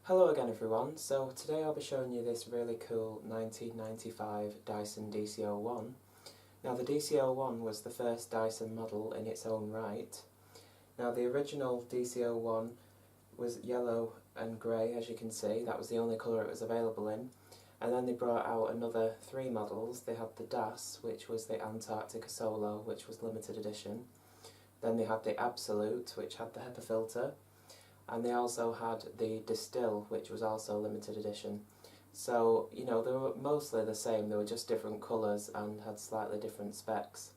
Hello again everyone, so today I'll be showing you this really cool 1995 Dyson DC01. Now the DC01 was the first Dyson model in its own right. Now the original DC01 was yellow and grey, as you can see. That was the only colour it was available in. And then they brought out another 3 models. They had the DAS, which was the Antarctica Solo, which was limited edition. Then they had the Absolute, which had the HEPA filter. And they also had the Distill, which was also limited edition. So, you know, they were mostly the same, they were just different colours and had slightly different specs.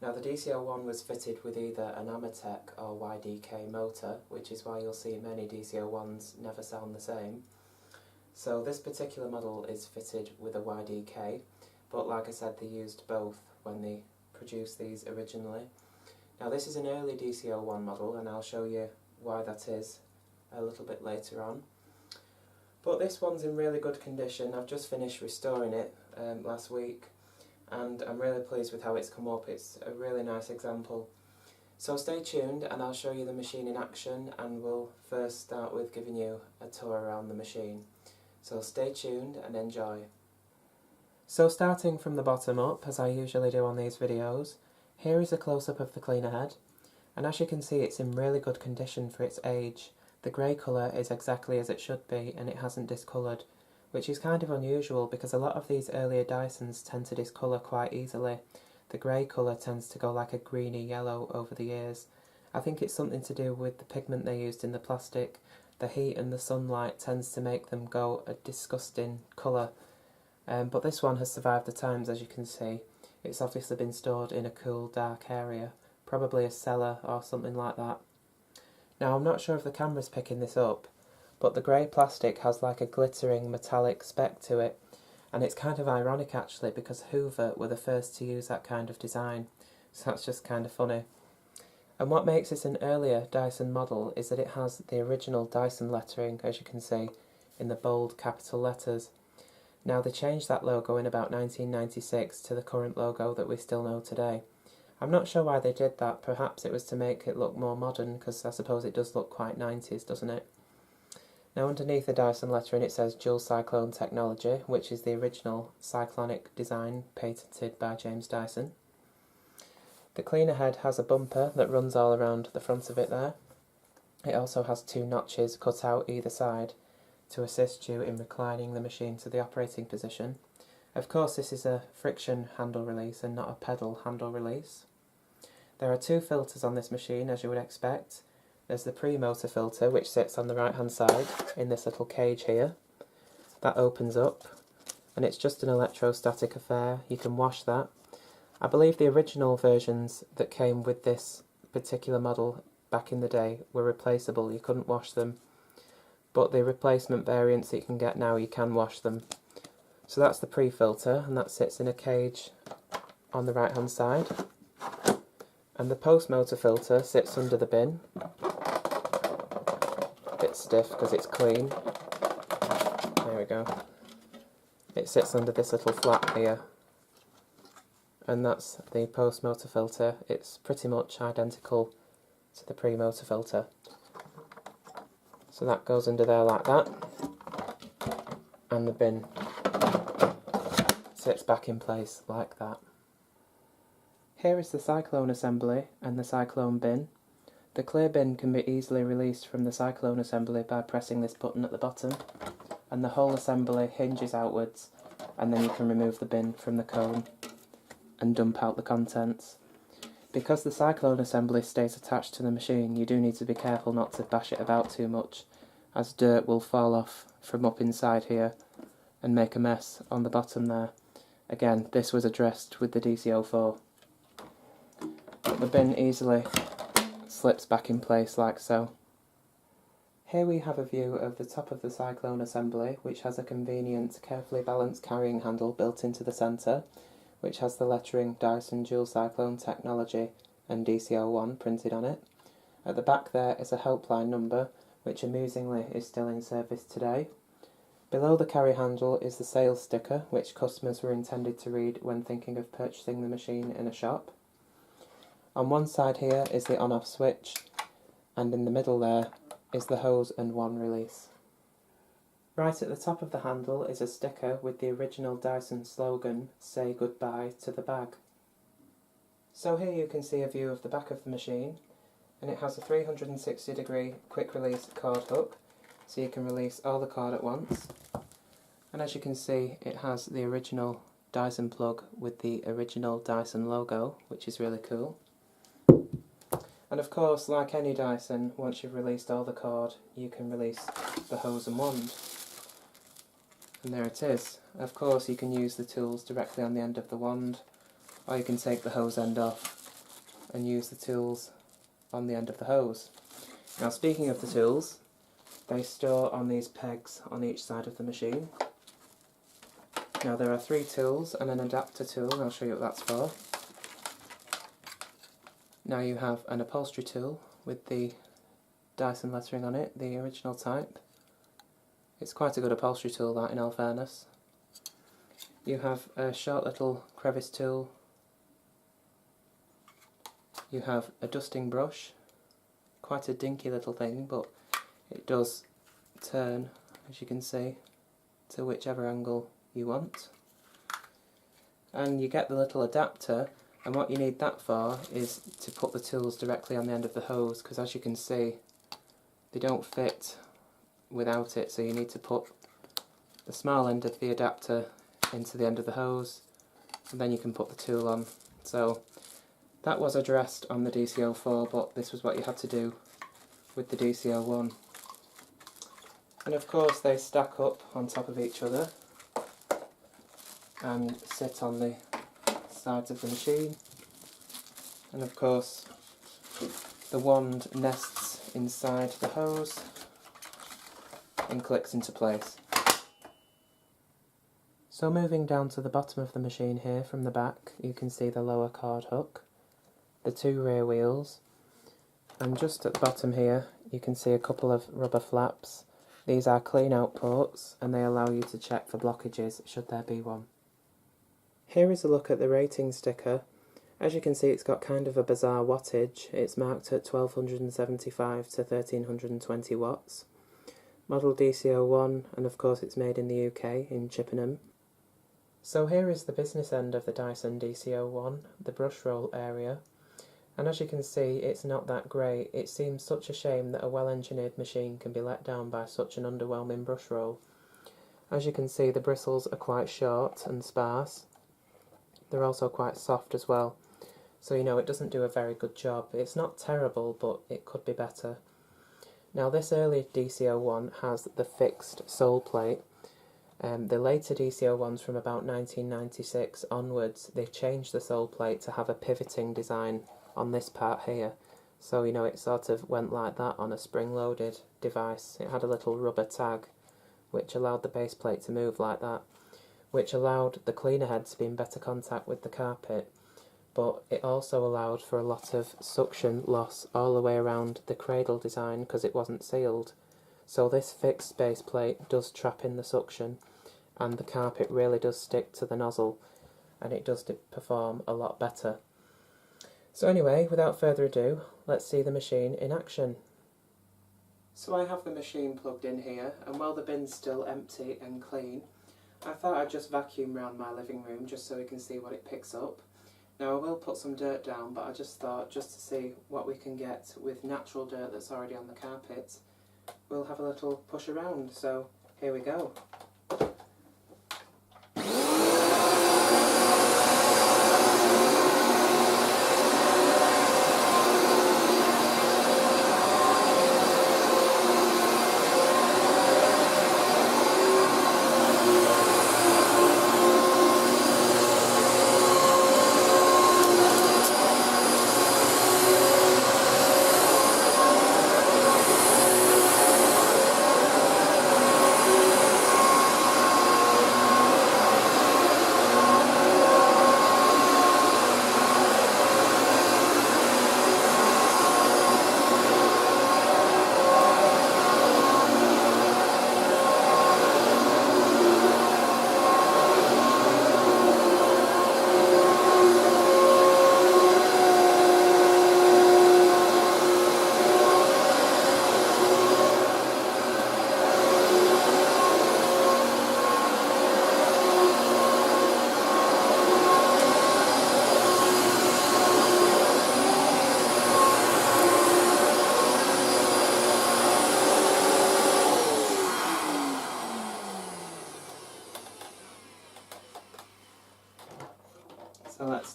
Now the DC01 was fitted with either an Amatec or YDK motor, which is why you'll see many DC01s never sound the same. So this particular model is fitted with a YDK, but like I said, they used both when they produced these originally. Now this is an early DC01 model, and I'll show you why that is a little bit later on. But this one's in really good condition. I've just finished restoring it last week, and I'm really pleased with how it's come up. It's a really nice example. So stay tuned and I'll show you the machine in action, and we'll first start with giving you a tour around the machine. So stay tuned and enjoy. So starting from the bottom up, as I usually do on these videos, here is a close-up of the cleaner head. And as you can see, it's in really good condition for its age. The grey colour is exactly as it should be, and it hasn't discoloured, which is kind of unusual because a lot of these earlier Dysons tend to discolour quite easily. The grey colour tends to go like a greeny yellow over the years. I think it's something to do with the pigment they used in the plastic. The heat and the sunlight tends to make them go a disgusting colour. But this one has survived the times, as you can see. It's obviously been stored in a cool, dark area. Probably a cellar or something like that. Now I'm not sure if the camera's picking this up, but the grey plastic has like a glittering metallic speck to it, and it's kind of ironic actually because Hoover were the first to use that kind of design, so that's just kind of funny. And what makes this an earlier Dyson model is that it has the original Dyson lettering, as you can see, in the bold capital letters. Now they changed that logo in about 1996 to the current logo that we still know today. I'm not sure why they did that. Perhaps it was to make it look more modern, because I suppose it does look quite 90s, doesn't it? Now underneath the Dyson lettering it says Dual Cyclone technology, which is the original cyclonic design patented by James Dyson. The cleaner head has a bumper that runs all around the front of it there. It also has 2 notches cut out either side to assist you in reclining the machine to the operating position. Of course, this is a friction handle release and not a pedal handle release. There are 2 filters on this machine, as you would expect. There's the pre-motor filter, which sits on the right hand side in this little cage here. That opens up, and it's just an electrostatic affair. You can wash that. I believe the original versions that came with this particular model back in the day were replaceable. You couldn't wash them, but the replacement variants that you can get now, you can wash them. So that's the pre-filter, and that sits in a cage on the right hand side. And the post-motor filter sits under the bin. A bit stiff because it's clean. There we go. It sits under this little flap here. And that's the post-motor filter. It's pretty much identical to the pre-motor filter. So that goes under there like that. And the bin sits back in place like that. Here is the Cyclone assembly and the Cyclone bin. The clear bin can be easily released from the Cyclone assembly by pressing this button at the bottom, and the whole assembly hinges outwards, and then you can remove the bin from the cone and dump out the contents. Because the Cyclone assembly stays attached to the machine, you do need to be careful not to bash it about too much, as dirt will fall off from up inside here and make a mess on the bottom there. Again, this was addressed with the DC04. But the bin easily slips back in place like so. Here we have a view of the top of the Cyclone assembly, which has a convenient, carefully balanced carrying handle built into the centre, which has the lettering Dyson Dual Cyclone Technology and DC01 printed on it. At the back there is a helpline number, which amusingly is still in service today. Below the carry handle is the sales sticker, which customers were intended to read when thinking of purchasing the machine in a shop. On one side here is the on-off switch, and in the middle there is the hose and wand release. Right at the top of the handle is a sticker with the original Dyson slogan, "Say goodbye to the bag." So here you can see a view of the back of the machine, and it has a 360-degree quick release cord hook, so you can release all the cord at once. And as you can see, it has the original Dyson plug with the original Dyson logo, which is really cool. And of course, like any Dyson, once you've released all the cord, you can release the hose and wand. And there it is. Of course, you can use the tools directly on the end of the wand, or you can take the hose end off and use the tools on the end of the hose. Now, speaking of the tools, they store on these pegs on each side of the machine. Now, there are 3 tools and an adapter tool, and I'll show you what that's for. Now you have an upholstery tool with the Dyson lettering on it, the original type. It's quite a good upholstery tool, that, in all fairness. You have a short little crevice tool. You have a dusting brush, quite a dinky little thing, but it does turn, as you can see, to whichever angle you want. And you get the little adapter, and what you need that for is to put the tools directly on the end of the hose, because as you can see, they don't fit without it, so you need to put the small end of the adapter into the end of the hose, and then you can put the tool on. So that was addressed on the DC04, but this was what you had to do with the DC01. And of course they stack up on top of each other and sit on the sides of the machine. And of course the wand nests inside the hose and clicks into place. So moving down to the bottom of the machine here from the back, you can see the lower cord hook, the 2 rear wheels, and just at the bottom here you can see a couple of rubber flaps. These are clean out ports, and they allow you to check for blockages should there be one. Here is a look at the rating sticker. As you can see, it's got kind of a bizarre wattage. It's marked at 1275 to 1320 watts. Model DC01, and of course it's made in the UK, in Chippenham. So here is the business end of the Dyson DC01, the Brushroll area. And as you can see, it's not that great. It seems such a shame that a well-engineered machine can be let down by such an underwhelming brush roll. As you can see, the bristles are quite short and sparse. They're also quite soft as well. So you know, it doesn't do a very good job. It's not terrible, but it could be better. Now this early DC01 has the fixed sole plate. The later DC01s from about 1996 onwards, they changed the sole plate to have a pivoting design on this part here. So you know, it sort of went like that on a spring-loaded device. It had a little rubber tag which allowed the base plate to move like that, which allowed the cleaner head to be in better contact with the carpet, but it also allowed for a lot of suction loss all the way around the cradle design because it wasn't sealed. So this fixed base plate does trap in the suction, and the carpet really does stick to the nozzle, and it does perform a lot better. So anyway, without further ado, let's see the machine in action. So I have the machine plugged in here, and while the bin's still empty and clean, I thought I'd just vacuum around my living room just so we can see what it picks up. Now I will put some dirt down, but I just thought, just to see what we can get with natural dirt that's already on the carpet, we'll have a little push around, so here we go.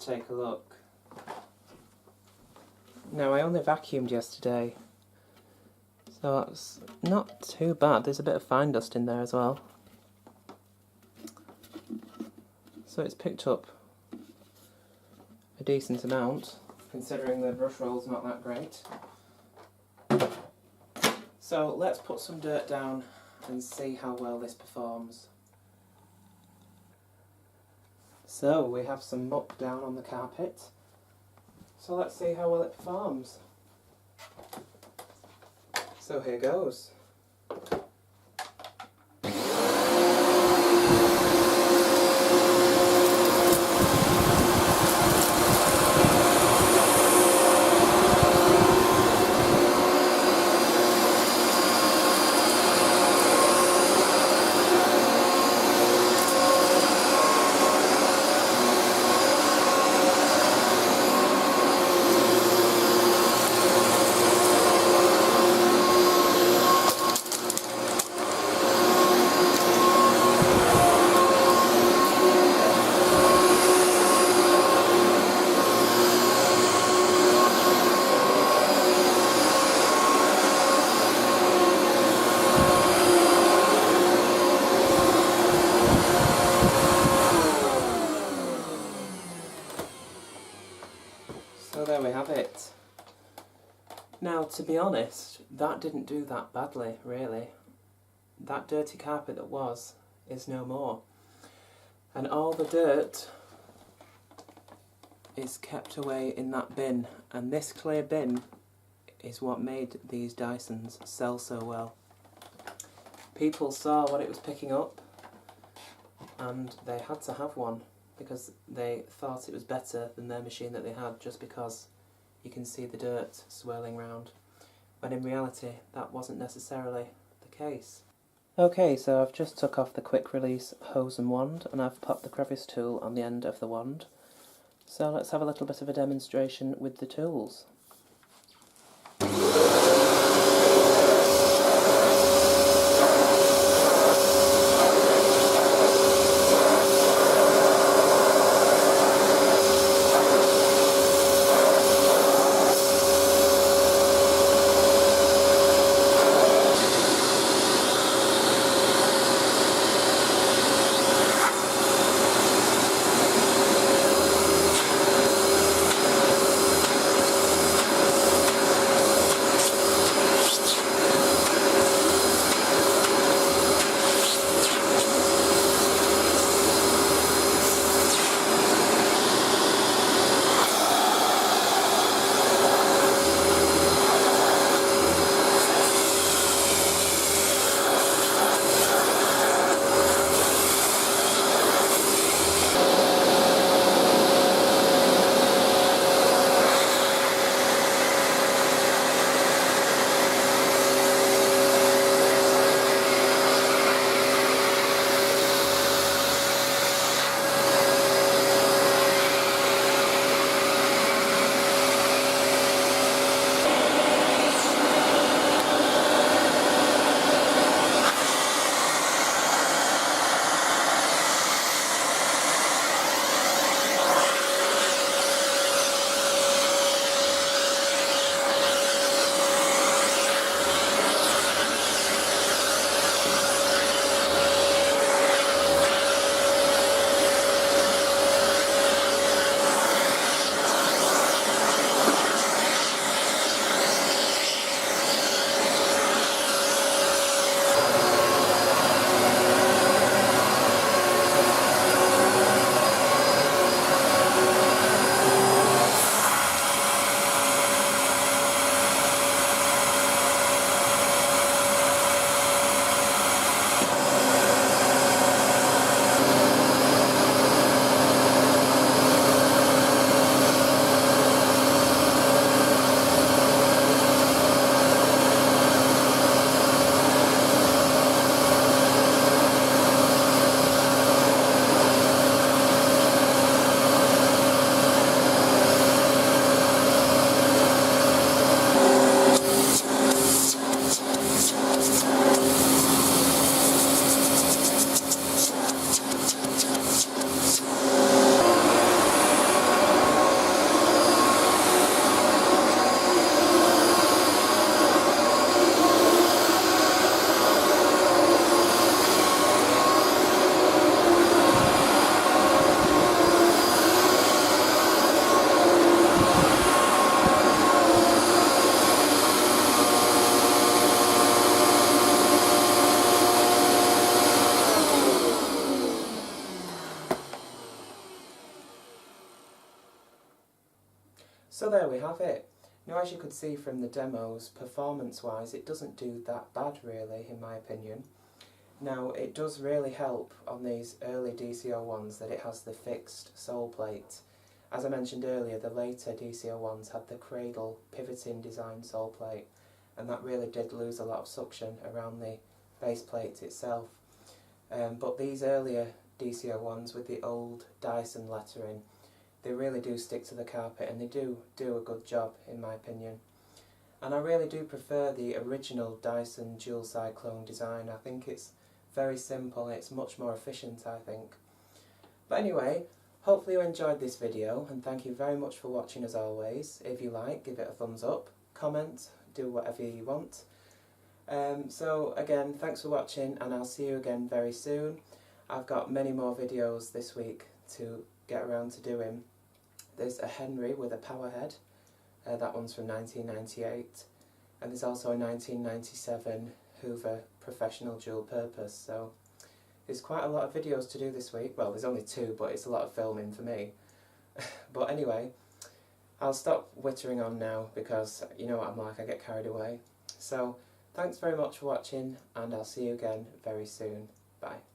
take a look. Now, I only vacuumed yesterday, so it's not too bad. There's a bit of fine dust in there as well. So it's picked up a decent amount, considering the brush roll's not that great. So let's put some dirt down and see how well this performs. So we have some muck down on the carpet. So let's see how well it performs. So here goes. So there we have it. Now, to be honest, that didn't do that badly, really. That dirty carpet that was is no more. And all the dirt is kept away in that bin. And this clear bin is what made these Dysons sell so well. People saw what it was picking up and they had to have one, because they thought it was better than their machine that they had, just because you can see the dirt swirling round, when in reality that wasn't necessarily the case. Okay, so I've just took off the quick release hose and wand, and I've popped the crevice tool on the end of the wand. So let's have a little bit of a demonstration with the tools. So there we have it. Now, as you could see from the demos, performance-wise, it doesn't do that bad really, in my opinion. Now, it does really help on these early DC01s that it has the fixed sole plate. As I mentioned earlier, the later DC01s had the cradle pivoting design sole plate, and that really did lose a lot of suction around the base plate itself. But these earlier DC01s with the old Dyson lettering, they really do stick to the carpet, and they do a good job in my opinion. And I really do prefer the original Dyson dual Cyclone design. I think it's very simple, it's much more efficient, I think. But anyway, hopefully you enjoyed this video, and thank you very much for watching as always. If you like, give it a thumbs up, comment, do whatever you want. So again, thanks for watching, and I'll see you again very soon. I've got many more videos this week to get around to doing. There's a Henry with a power head, that one's from 1998, and there's also a 1997 Hoover professional dual purpose. So there's quite a lot of videos to do this week. Well, there's only 2, but it's a lot of filming for me. But anyway, I'll stop whittering on now because you know what I'm like, I get carried away. So thanks very much for watching, and I'll see you again very soon. Bye.